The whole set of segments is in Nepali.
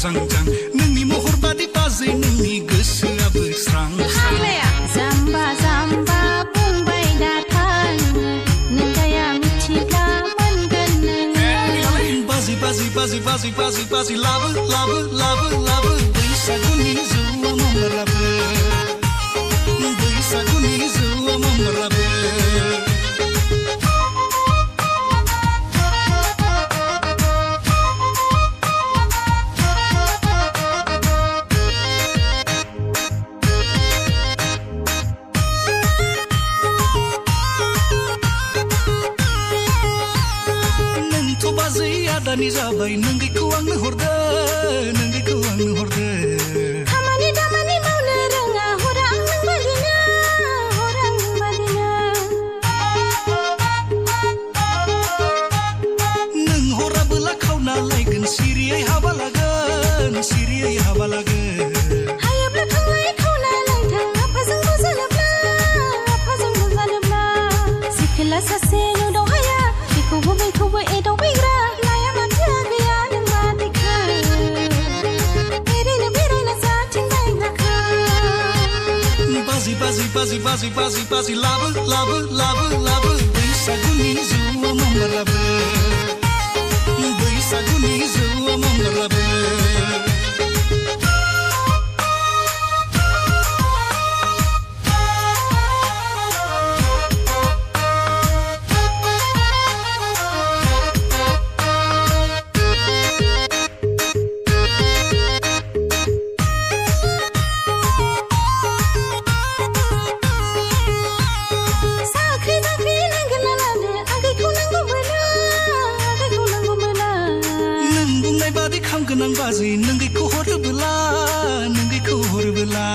मोजां जां नोंनि महर बादि बाजै नोंनि गोसोआबो स्रां जाम्बा जाम्बा बुंबाय दाथां नोंगाया मिथिब्ला मोनगोन नोङो बाजै बाजै बाजै बाजै बाजै बाजै लाबो लाबो लाबो लाबो बैसागुनि जौआ मावलाबो बैसागुनि जौआ मावलाबो दानि जाबाय नोंगैखौ आंनो हरदो नोंगैखौ आंनो हरदो खामानि दामानि मावनो रोङा हरा आं नों बादिनो हरा आं नों बादिनो नों हराबोला खावना लायगोन सिरियै हाबा लागोन सिरियै हाबा लागोन हायोब्ला थांलाय खावना लायथां आफाजों बुजानोब्ला सिखोला सासे नुदाव हाया बेखौबो बैखौबो एदावबायग्रा बाजै बाजै बाजै बाजै बाजै लाबो लाबो लाबो लाबो बैसागुनि जौआ मावलाबो बैसागुनि जौआ मावलाबो गोनां बाजै नोंगैखौ हरोबोला नोंगैखौ हरोबोला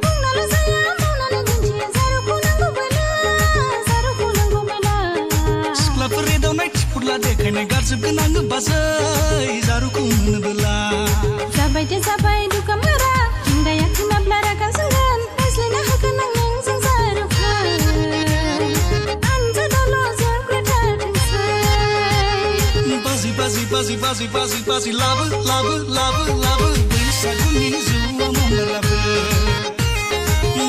बुंनाल' जाया मावनाल' दिन्थियो जारुखौ नांगौबोला सिख्लाफोर एदावनाय थिफुरला देखायनाय गारजोबगोन आङो बाजै जारुखौ मोनोबोला जाबाय दे जाबाय दुगा मारा दाया खोनाब्ला रागा जोंगोन रायज्लायना होगोन आं नोंजों जारुखौ बाजै बाजै बाजै बाजै बाजै लाबो लाबो लाबो लाबो बैसागुनि जौआ मावलाबो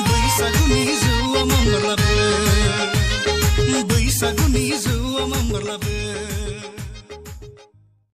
बैसागुनि जौआ मावलाबो बैसागुनि जौआ मावलाबो